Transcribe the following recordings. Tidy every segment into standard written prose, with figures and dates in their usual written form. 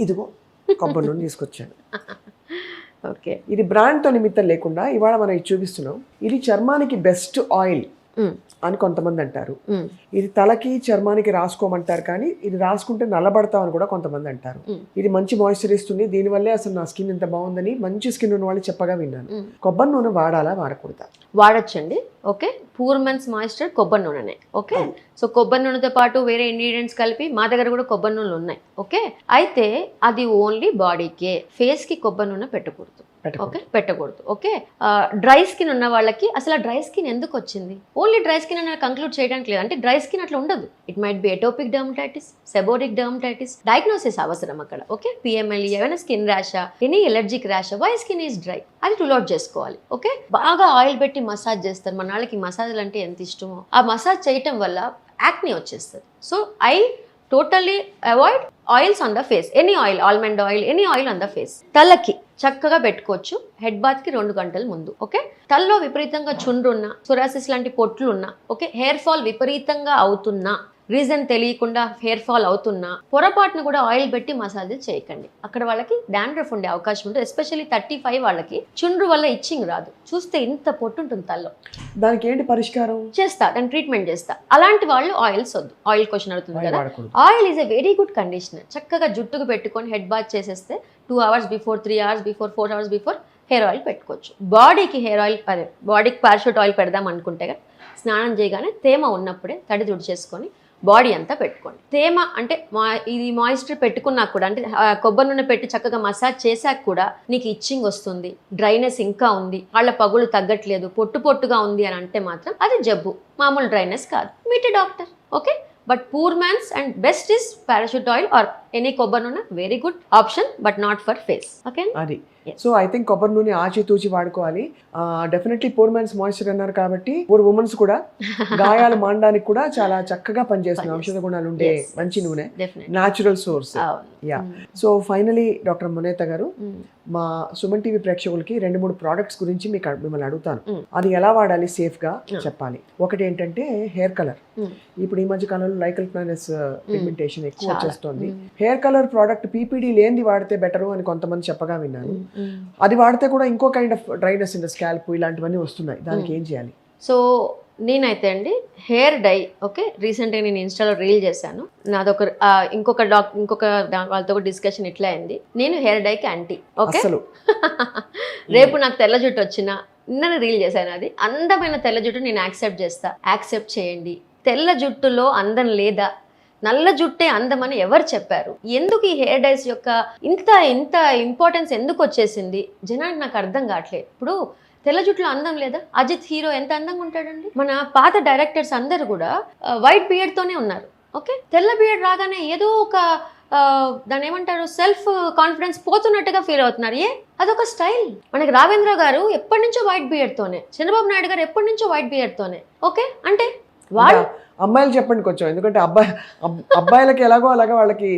ఇదిగో కొబ్బరి నూనె తీసుకొచ్చాను. ఓకే. ఇది బ్రాండ్తో నిమిత్తం లేకుండా ఇవాళ మనం ఇది చూపిస్తున్నాం. ఇది చర్మానికి బెస్ట్ ఆయిల్ అని కొంతమంది అంటారు. ఇది తలకి చర్మానికి రాసుకోమంటారు, కానీ ఇది రాసుకుంటే నల్లబడతాం అని కూడా కొంతమంది అంటారు. ఇది మంచి మాయిశ్చర్ ఇస్తుంది, దీనివల్లే అసలు నా స్కిన్ ఇంత బాగుందని మంచి స్కిన్ ఉన్న వాళ్ళు చెప్పగా విన్నాను. కొబ్బరి నూనె వాడాలా వాడకూడదా? వాడచ్చండి. ఓకే. పూర్ మెన్స్ మాయిశ్చర్ కొబ్బరి నూనెనే. ఓకే. సో కొబ్బరి నూనెతో పాటు వేరే ఇంగ్రీడియంట్స్ కలిపి మా దగ్గర కూడా కొబ్బరి నూనెలు ఉన్నాయి. ఓకే. అయితే అది ఓన్లీ బాడీకే, ఫేస్ కి కొబ్బరి నూనె పెట్టకూడదు. ఓకే, పెట్టకూడదు. ఓకే. డ్రై స్కిన్ ఉన్న వాళ్ళకి అసలు డ్రై స్కిన్ ఎందుకు వచ్చింది, ఓన్లీ డ్రై స్కిన్ అని కంక్లూడ్ చేయడానికి లేదు. అంటే డ్రై స్కిన్ అట్లా ఉండదు. It might be atopic dermatitis, seborrhoeic dermatitis. Diagnosis అవసరం అక్కడ. ఓకే. పిఎంఎల్, ఏమైనా స్కిన్ ర్యాషా, ఎనీ ఎలర్జిక్ ర్యాషా, వై స్కిన్ ఈజ్ డ్రై, అది రూల్ అవుట్ చేసుకోవాలి. ఓకే. బాగా ఆయిల్ పెట్టి మసాజ్ చేస్తారు. మన వాళ్ళకి మసాజ్లు అంటే ఎంత ఇష్టమో, ఆ మసాజ్ చేయటం వల్ల యాక్ని వచ్చేస్తుంది. So I totally avoid oils on the face. Any oil, almond oil, any oil on the face. తలకి చక్కగా పెట్టుకోవచ్చు హెడ్ బాత్ కి 2 గంటల ముందు. ఓకే. తలలో విపరీతంగా చుండ్రు ఉన్నా, సొరాసిస్ లాంటి పొట్లు ఉన్నా, ఓకే, హెయిర్ ఫాల్ విపరీతంగా అవుతున్నా, రీజన్ తెలియకుండా హెయిర్ ఫాల్ అవుతున్నా, పొరపాటును కూడా ఆయిల్ పెట్టి మసాజ్ చేయకండి. అక్కడ వాళ్ళకి డాండ్రఫ్ ఉండే అవకాశం ఉంటుంది. ఎస్పెషల్లీ 35 వాళ్ళకి చుండ్రు వల్ల ఇచ్చింగ్ రాదు. చూస్తే ఇంత పొట్టు ఉంటుంది తలలో. దానికి ఏంటి పరిష్కారం? చేస్తా, దాని ట్రీట్మెంట్ చేస్తా. అలాంటి వాళ్ళు ఆయిల్స్ వద్దు. ఆయిల్ క్వశ్చన్ అవుతుంది కదా. Oil is a very good conditioner. చక్కగా జుట్టుకు పెట్టుకొని హెడ్ బాత్ చేసేస్తే 2 hours before, 3 hours before, 4 hours before hair oil పెట్టుకోవచ్చు. బాడీకి హెయిర్ ఆయిల్, అదే బాడీకి పారాషూట్ ఆయిల్ పెడదాం అనుకుంటే స్నానం చేయగానే తేమ ఉన్నప్పుడే తడి తుడిచేసుకొని బాడీ అంతా పెట్టుకోండి. తేమ అంటే ఇది మాయిశ్చర్ పెట్టుకున్నా కూడా, అంటే కొబ్బరి నూనె పెట్టి చక్కగా మసాజ్ చేశాక కూడా నీకు ఇచ్చింగ్ వస్తుంది, డ్రైనెస్ ఇంకా ఉంది, వాళ్ళ పగులు తగ్గట్లేదు, పొట్టుగా ఉంది అని అంటే మాత్రం అది జబ్బు, మామూలు డ్రైనెస్ కాదు. Meet doctor. Okay. But poor man's and best is Parachute oil or any కొబ్బరి నూనె, very good option, but not for face. Okay. అది సో ఐ థింక్ కొబ్బరి నూనె ఆచితూచి వాడుకోవాలి. డెఫినెట్లీ పూర్ మ్యాన్స్ మాయిశ్చర్ అన్నారు కాబట్టి పూర్ ఉమెన్స్ కూడా గాయాలు మాండడానికి కూడా చాలా చక్కగా పనిచేస్తుంది. ఔషధ గుణాలు ఉండే మంచి నూనె, natural source. Yeah. So finally doctor Muneta గారు, మా సుమన్ టీవీ ప్రేక్షకులకి 2-3 ప్రోడక్ట్స్ గురించి మిమ్మల్ని అడుగుతాను. అది ఎలా వాడాలి సేఫ్ గా చెప్పాలి. ఒకటి ఏంటంటే హెయిర్ కలర్. ఇప్పుడు ఈ మధ్య కాలంలో లైకల్ ప్లానెస్ పిగ్మెంటేషన్ ఎక్కువ వచ్చేస్తుంది. హెయిర్ కలర్ ప్రోడక్ట్ పీపీడీ లేనిది వాడితే బెటర్ అని కొంతమంది చెప్పగా విన్నాను. అది వాడితే కూడా ఇంకో kind of dryness in the scalp ఇలాంటివన్నీ వస్తున్నాయి. దానికి ఏం చేయాలి? సో నేనైతే అండి హెయిర్ డై, ఓకే, రీసెంట్గా నేను ఇన్స్టాలో రీల్ చేశాను. నాదొక ఇంకొక వాళ్ళతో డిస్కషన్ ఇట్లా అయింది. నేను హెయిర్ డైకి యాంటీ. ఓకే. రేపు నాకు తెల్ల జుట్టు వచ్చినా, నిన్న రీల్ చేశాను, అది అందమైన తెల్ల జుట్టు నేను యాక్సెప్ట్ చేస్తా. యాక్సెప్ట్ చేయండి. తెల్ల జుట్టులో అందం లేదా, నల్ల జుట్టే అందమని ఎవరు చెప్పారు? ఎందుకు ఈ హెయిర్ డైస్ యొక్క ఇంత ఇంపార్టెన్స్ ఎందుకు వచ్చేసింది జనానికి నాకు అర్థం కావట్లేదు. ఇప్పుడు తెల్ల జుట్టులో అందం లేదా? అజిత్ హీరో ఎంత అందంగా ఉంటాడండి. మన పాత డైరెక్టర్స్ అందరు కూడా వైట్ బియర్డ్ తోనే ఉన్నారు. ఓకే. తెల్ల బియర్డ్ రాగానే ఏదో ఒక దాని ఏమంటారు, సెల్ఫ్ కాన్ఫిడెన్స్ పోతున్నట్టుగా ఫీల్ అవుతున్నారు. అదొక స్టైల్. మనకి రావేంద్ర గారు ఎప్పటి నుంచో వైట్ బియర్డ్ తోనే, చంద్రబాబు నాయుడు గారు ఎప్పటి నుంచో వైట్ బియర్డ్ తోనే. ఓకే. అంటే వాళ్ళు అమ్మాయిలు చెప్పండి కొంచెం, ఎందుకంటే అబ్బాయిలకి ఎలాగో అలాగా వాళ్ళకి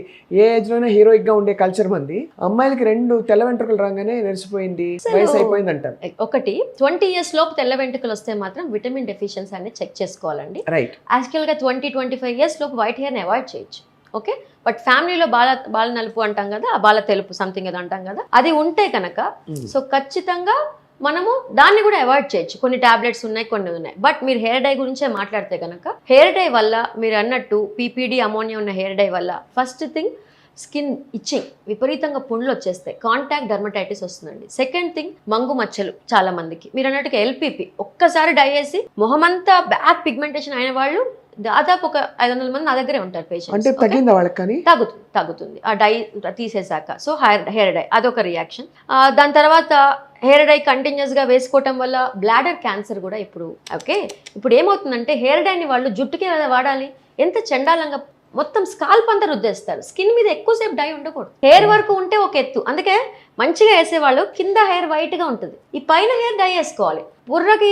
ఏ ఏజ్ లోనే హీరోయిక్ గా ఉండే కల్చర్ మంది. అమ్మాయిలకి 2 తెల్ల వెంట్రుకలు రాగానే నెరిసిపోయింది, వయసు అయిపోయింది అంటారు. ఒకటి 20 years లోపు తెల్ల వెంట్రుకలు వస్తే మాత్రం విటమిన్ డెఫిషియన్సీ అనేది చెక్ చేసుకోవాలండి. రైట్. యాక్చువల్ గా 20-25 years లోపు వైట్ హెయిర్ ని అవాయిడ్ చేయొచ్చు. ఓకే. బట్ ఫ్యామిలీలో బాల నలుపు అంటాం కదా, ఆ బాల తెలుపు సంథింగ్ ఏదో అంటాం కదా, అది ఉంటే కనుక సో ఖచ్చితంగా మనము దాన్ని కూడా అవాయిడ్ చేయొచ్చు. కొన్ని టాబ్లెట్స్ ఉన్నాయి, కొన్ని ఉన్నాయి. బట్ మీరు హెయిర్ డై గురించే మాట్లాడితే కనుక, హెయిర్ డై వల్ల మీరు అన్నట్టు పీపీడీ అమోనియా ఉన్న హెయిర్ డై వల్ల ఫస్ట్ థింగ్ స్కిన్ ఇచ్చింగ్, విపరీతంగా పుండ్లు వచ్చేస్తాయి, కాంటాక్ట్ డర్మటైటిస్ వస్తుందండి. సెకండ్ థింగ్ మంగు మచ్చలు. చాలా మందికి మీరు అన్నట్టుగా ఎల్పీపీ ఒక్కసారి డై వేసి మొహమంతా బ్యాక్ పిగ్మెంటేషన్ అయిన వాళ్ళు దాదాపు ఒక 500 మంది నా దగ్గరే ఉంటారు పేషెంట్స్. తగ్గుతుంది ఆ డై తీసేసాక. సో హెయిర్ డై అదొక రియాక్షన్. దాని తర్వాత హెయిర్ డై కంటిన్యూస్ గా వేసుకోవటం వల్ల బ్లాడర్ క్యాన్సర్ కూడా ఇప్పుడు ఏమవుతుందంటే హెయిర్ డైని వాళ్ళు జుట్టుకే వాడాలి. ఎంత చండాలంగా మొత్తం స్కాల్ప్ అంతా రుద్దేస్తారు. స్కిన్ మీద ఎక్కువసేపు డై ఉండకూడదు. హెయిర్ వరకు ఉంటే ఒక ఎత్తు, అందుకే మంచిగా వేసేవాళ్ళు కింద హెయిర్ వైట్ గా ఉంటుంది, ఈ పైన హెయిర్ డై వేసుకోవాలి. బుర్రకి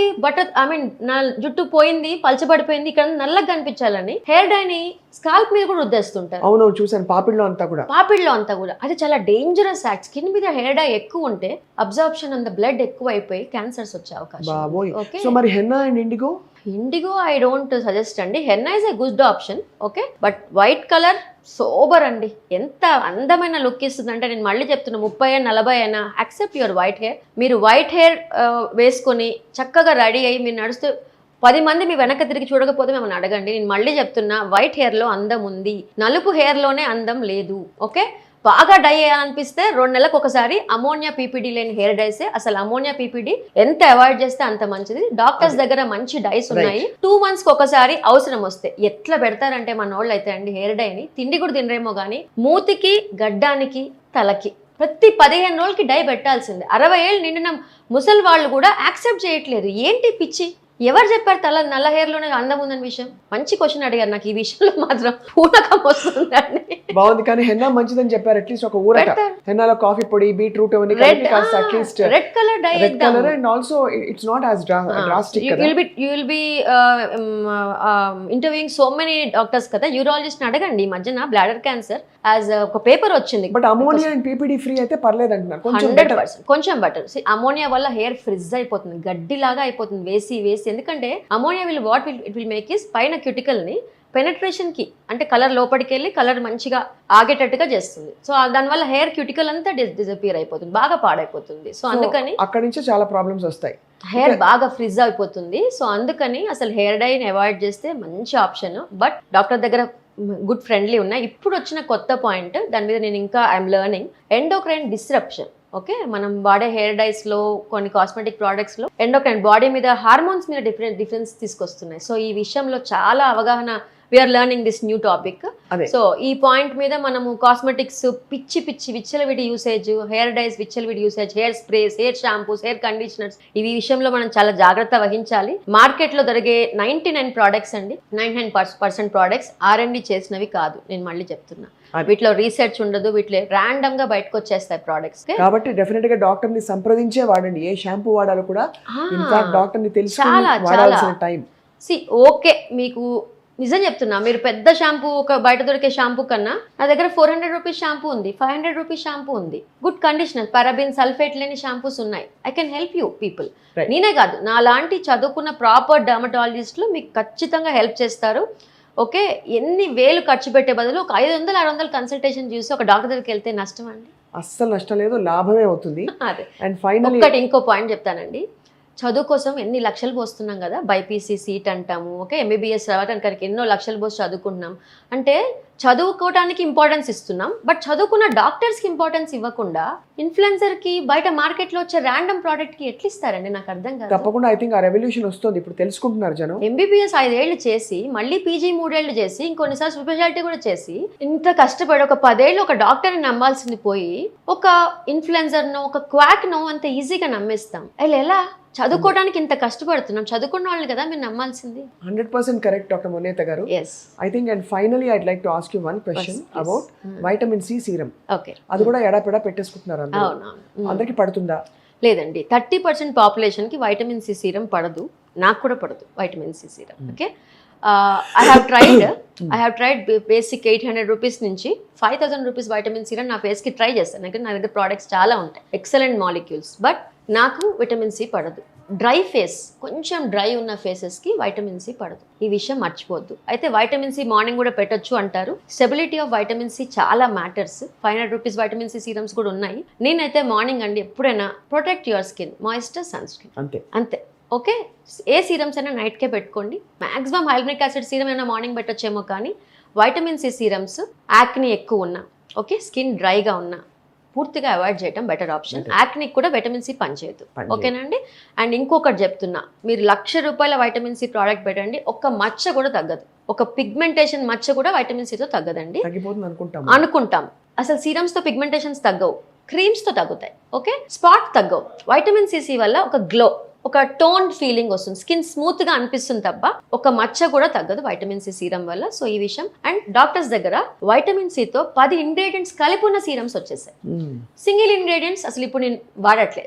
నా జుట్టు పోయింది, పలచబడిపోయింది, ఇక్కడ నల్లగా కనిపించాలని హెయిర్ డైని స్కాల్ప్ మీద కూడా రుద్దేస్తుంటారు. అవును, చూసాను పాపిడ్లో అంతా కూడా. అది చాలా డేంజరస్ యాక్ట్. స్కిన్ మీద హెయిర్ డై ఎక్కువ ఉంటే అబ్జార్ప్షన్ ఆన్ ద బ్లడ్ ఎక్కువ అయిపోయి క్యాన్సర్స్ వచ్చే అవకాశం. సో మరి henna and indigo I don't suggest అండి. Henna is a good option. Okay. But white colour sober అండి, ఎంత అందమైన లుక్ ఇస్తుంది అంటే, నేను మళ్ళీ చెప్తున్నా 30 40 అయినా యాక్సెప్ట్ యువర్ వైట్ హెయిర్. మీరు వైట్ హెయిర్ వేసుకొని చక్కగా రెడీ అయ్యి మీరు నడుస్తూ 10 మంది మీ వెనక తిరిగి చూడకపోతే మిమ్మల్ని అడగండి. నేను మళ్ళీ చెప్తున్నా, వైట్ హెయిర్లో అందం ఉంది, నలుపు హెయిర్లోనే అందం లేదు. ఓకే, బాగా డై అనిపిస్తే 2 నెలలకు ఒకసారి అమోనియా పీపీడీ లేని హెయిర్ డైసే. అసలు అమోనియా పీపీడీ ఎంత అవాయిడ్ చేస్తే అంత మంచిది. డాక్టర్స్ దగ్గర మంచి డైస్ ఉన్నాయి. 2 months కి ఒకసారి అవసరం వస్తే ఎట్లా పెడతారంటే మన వాళ్ళు అయితే అండి, హెయిర్ డైని తిండి కూడా తినరేమో కానీ మూతికి, గడ్డానికి, తలకి ప్రతి 15 రోజులకి డై పెట్టాల్సిందే. 60 ఏళ్ళు నిండిన ముసలి వాళ్ళు కూడా యాక్సెప్ట్ చేయట్లేదు. ఏంటి పిచ్చి? ఎవరు చెప్పారు తల నల్ల హెయిర్ లోనే అందం ఉందని విషయం? మంచి క్వశ్చన్ అడిగారు. నాకు ఈ విషయంలో మాత్రం పూనకం వస్తుందండి. బాగుంది, కానీ హెన్నా మంచిదని చెప్పారు. అట్లీస్ట్ ఒక ఊరట హెన్నాలో కాఫీ పొడి, బీట్రూట్ అవన్నీ కలిపి కాస్త at least red colour dye red colour, and also it's not as drastic కదా. You will be interviewing so many doctors కదా. యూరాలజిస్ట్ అడగండి. ఈ మధ్యన బ్లాడర్ క్యాన్సర్ యాజ్ ఒక పేపర్ వచ్చింది. But ammonia and PPD free అయితే పర్లేదు అంటున్నారు. 100% కొంచెం బెటర్. అమోనియా వల్ల హెయిర్ ఫ్రిజ్ అయిపోతుంది, గడ్డిలాగా అయిపోతుంది వేసి వేసి. ఎందుకంటే ammonia it will make is పైన క్యూటికల్ ని పెనట్రేషన్ కి, అంటే కలర్ లోపలికి వెళ్ళి కలర్ మంచిగా ఆగేటట్టుగా చేస్తుంది. సో దానివల్ల హెయిర్ క్యూటికల్ అంతా డిజపియర్ అయిపోతుంది, బాగా పాడైపోతుంది. సో అందుకని అక్కడి నుంచి చాలా ప్రాబ్లమ్స్ వస్తాయి, హెయిర్ బాగా ఫ్రిజ్ అయిపోతుంది. సో అందుకని అసలు హెయిర్ డైని అవాయిడ్ చేస్తే మంచి ఆప్షన్. బట్ డాక్టర్ దగ్గర గుడ్ ఫ్రెండ్లీ ఉన్నాయి. ఇప్పుడు వచ్చిన కొత్త పాయింట్, దాని మీద నేను ఇంకా I'm learning, endocrine disruption. Okay, మనం వాడే హెయిర్ డైస్ లో, కొన్ని కాస్మెటిక్ ప్రోడక్ట్స్ లో ఎండోక్రైన్, బాడీ మీద హార్మోన్స్ మీద డిఫరెన్స్ తీసుకొస్తున్నాయి. సో ఈ విషయంలో చాలా అవగాహన, we are learning this new topic. So ఈ పాయింట్ మీద మనము కాస్మెటిక్స్ పిచ్చి పిచ్చి విచ్చలవిడి యూసేజ్, హెయిర్ డైస్ విచ్చలవిడి usage, hair sprays, hair shampoos, hair conditioners, ఈ విషయంలో మనం చాలా జాగ్రత్త వహించాలి. మార్కెట్ లో దొరికే 99 ప్రోడక్ట్స్ అండి, 99% ప్రోడక్ట్స్ R&D చేసినవి కాదు. నేను మళ్ళీ చెప్తున్నా, వీటిలో రీసెర్చ్ ఉండదు, వీటిలో ర్యాండమ్ గా బయటకు వచ్చేస్తాయి ప్రోడక్ట్స్. కాబట్టి డెఫినెట్ గా డాక్టర్ ని సంప్రదించే వాడండి. ఏ షాంపూ వాడాలో కూడా ఇన్ఫాక్ట్ డాక్టర్ ని తెలుసుకొని వాడాల్సిన టైం. ఓకే, మీకు నిజం చెప్తున్నా, మీరు పెద్ద షాంపూ, ఒక బయట దొరికే షాంపూ కన్నా నా దగ్గర 400 రూపీస్ షాంపూ ఉంది, 500 రూపీస్ షాంపూ ఉంది, గుడ్ కండిషనర్, పారాబిన్, సల్ఫేట్ లేని షాంపూస్ ఉన్నాయి. I can help you people. నేనే కాదు, నా లాంటి చదువుకున్న ప్రాపర్ డర్మటాలజిస్టులు మీకు ఖచ్చితంగా హెల్ప్ చేస్తారు. ఓకే, ఎన్ని వేలు ఖర్చు పెట్టే బదులు ఒక 500-600 కన్సల్టేషన్ చూసి ఒక డాక్టర్ దగ్గరికి వెళ్తే నష్టం అండి? అస్సలు నష్టం లేదు, లాభమే అవుతుంది. అదే. అండ్ ఫైనల్లీ ఇంకో పాయింట్ చెప్తానండి. చదువు కోసం ఎన్ని లక్షలు పోస్తున్నాం కదా, బైపీసీ సీట్ అంటాము, ఓకే, ఎంబీబీఎస్ రావడానికి ఎన్నో లక్షలు పోసి చదువుకుంటున్నాం. అంటే చదువుకోవడానికి ఇంపార్టెన్స్ ఇస్తున్నాం, బట్ చదువుకున్న డాక్టర్స్కి ఇంపార్టెన్స్ ఇవ్వకుండా ఇన్ఫ్లుయెన్సర్కి, బయట మార్కెట్లో వచ్చే ర్యాండమ్ ప్రోడక్ట్కి ఎట్లా ఇస్తారండి? నాకు అర్థం కాదు. తప్పకుండా ఐ థింక్ ఆ రెవల్యూషన్ వస్తుంది, ఇప్పుడు తెలుసుకుంటున్నారు జనం. ఎంబీబీఎస్ 5 ఏళ్ళు చేసి, మళ్ళీ పీజీ 3 ఏళ్ళు చేసి, ఇంకొన్నిసార్లు స్పెషాలిటీ కూడా చేసి, ఇంత కష్టపడి ఒక 10 ఏళ్ళు ఒక డాక్టర్ని నమ్మాల్సింది పోయి ఒక ఇన్ఫ్లుయెన్సర్నో, ఒక క్వాక్నో అంత ఈజీగా నమ్మేస్తాం. ఎలా? చదువుకోవడానికి ఇంత కష్టపడుతున్నాం, చదువుకున్న వాళ్ళని కదా మీరు నమ్మాల్సింది. 100% కరెక్ట్ డాక్టర్ మొనేత గారు. I think and finally I'd like to ask you one question about vitamin C serum. Okay, అది కూడా ఎడాపెడా పెట్టేసుకుంటున్నారు అందరూ, అందరికి పడుతుందా? లేదండి, 30% పాపులేషన్ కి వైటమిన్ సి సీరం పడదు. నాకు కూడా పడదు vitamin C serum. Okay, I have tried basic 800 rupees నుంచి 5000 రూపీస్ వైటమిన్ సీరం నా ఫేస్ కి ట్రై చేస్తాను. నా దగ్గర ప్రోడక్ట్స్ చాలా ఉంటాయి, ఎక్సలెంట్ మాలిక్యూల్స్, బట్ నాకు విటమిన్ సి పడదు. డ్రై ఫేస్, కొంచెం డ్రై ఉన్న ఫేసెస్కి వైటమిన్ సి పడదు. ఈ విషయం మర్చిపోద్దు. అయితే వైటమిన్ సి మార్నింగ్ కూడా పెట్టొచ్చు అంటారు. స్టెబిలిటీ ఆఫ్ వైటమిన్ సి చాలా matters. 500 rupees vitamin C serums కూడా ఉన్నాయి. నేనైతే మార్నింగ్ అండి ఎప్పుడైనా protect your skin, moisture, sunscreen, అంతే. ఓకే, ఏ సీరమ్స్ అయినా నైట్కే పెట్టుకోండి. మాక్సిమం హైల్మిక్ యాసిడ్ సీరం అయినా మార్నింగ్ పెట్టొచ్చేమో, కానీ వైటమిన్ సి సీరమ్స్ యాక్ని ఎక్కువ ఉన్నా, ఓకే, స్కిన్ డ్రైగా ఉన్నా పూర్తిగా అవాయిడ్ చేయడం బెటర్ ఆప్షన్. యాక్నిక్ కూడా విటమిన్ సి పనిచేయదు. ఓకేనండి. అండ్ ఇంకొకటి చెప్తున్నా, మీరు ₹1,00,000 వైటమిన్ సి ప్రోడక్ట్ పెట్టండి, ఒక్క మచ్చ కూడా తగ్గదు. ఒక పిగ్మెంటేషన్ మచ్చ కూడా వైటమిన్ సితో తగ్గదండి అనుకుంటాం. అసలు సీరమ్స్తో పిగ్మెంటేషన్స్ తగ్గవు, క్రీమ్స్తో తగ్గుతాయి. ఓకే, స్పాట్ తగ్గవు. వైటమిన్ సి వల్ల ఒక గ్లో, ఒక టోన్ ఫీలింగ్ వస్తుంది, స్కిన్ స్మూత్ గా అనిపిస్తుంది తప్ప ఒక మచ్చ కూడా తగ్గదు వైటమిన్ సి సీరం వల్ల. సో ఈ విషయం. అండ్ డాక్టర్స్ దగ్గర వైటమిన్ సితో 10 ఇంగ్రీడియంట్స్ కలిపి ఉన్న సీరమ్స్ వచ్చేసాయి. సింగిల్ ఇంగ్రీడియంట్స్ అసలు ఇప్పుడు నేను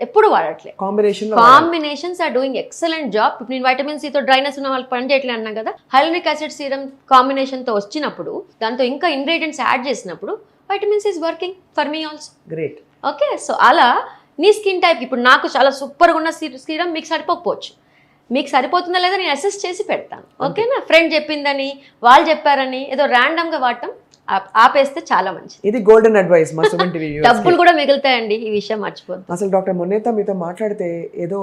ఎప్పుడు వాడట్లే. Combinations are doing excellent job. ఇప్పుడు నేను వైటమిన్ సితో డ్రైనెస్ ఉన్న వాళ్ళకి పని చేయట్లేదు అన్నా కదా, హైలనిక్ యాసిడ్ సీరం కాంబినేషన్ తో వచ్చినప్పుడు, దాంతో ఇంకా ఇంగ్రీడియంట్స్ యాడ్ చేసినప్పుడు vitamin C is working for me also. Great. Okay, so అలా నీ స్కిన్ టైప్కి, ఇప్పుడు నాకు చాలా సూపర్గా ఉన్న సీరం మీకు సరిపోకపోవచ్చు, మీకు సరిపోతుందా లేదా నేను అసెస్ చేసి పెడతాను. ఓకేనా? ఫ్రెండ్ చెప్పిందని, వాళ్ళు చెప్పారని ఏదో ర్యాండమ్గా వాడటం ఆపేస్తే చాలా మంచిది. ఇది గోల్డెన్ అడ్వైస్ మా సుమన్ టీవీ viewers కి. డబ్బులు కూడా మిగులుతాయండి, ఈ విషయం మర్చిపోద్దు. అసలు డాక్టర్ మొన్నేత మీతో మాట్లాడితే ఏదో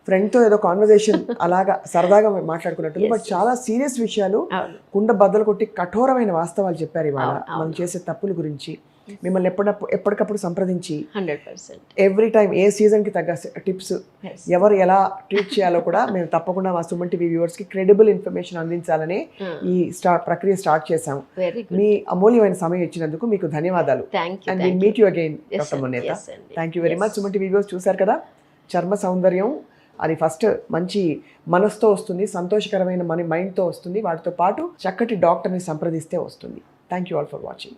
ఫ్రెండ్ తో ఏదో కాన్వర్సేషన్ అలాగా సరదాగా మాట్లాడుకున్నట్టుంది, బట్ చాలా సీరియస్ విషయాలు, అవును. కుండ బద్దలు కొట్టి కఠోరమైన వాస్తవాలు చెప్పారు ఇవాళ. అవును. మనం చేసే తప్పుల గురించి మిమ్మల్ని ఎప్పటికప్పుడు సంప్రదించి 100%. ఎవ్రీ టైం ఏ సీజన్ కి తగ్గ టిప్స్, Yes. ఎవరు ఎలా ట్రీట్ చేయాలో కూడా మేము తప్పకుండా మా సుమన్ టీవీ వ్యూవర్స్ కి క్రెడిబుల్ ఇన్ఫర్మేషన్ అందించాలని ఈ ప్రక్రియ స్టార్ట్ చేసాం. Very good. మీ అమూల్యమైన సమయం ఇచ్చినందుకు మీకు ధన్యవాదాలు. Thank you. And will meet you again doctor మొన్నేత. Thank you very much. Suman TV viewers చూసారు కదా, చర్మ సౌందర్యం అది ఫస్ట్ మంచి మనసుతో వస్తుంది, సంతోషకరమైన మన మైండ్తో వస్తుంది, వాటితో పాటు చక్కటి డాక్టర్ని సంప్రదిస్తే వస్తుంది. Thank you all for watching.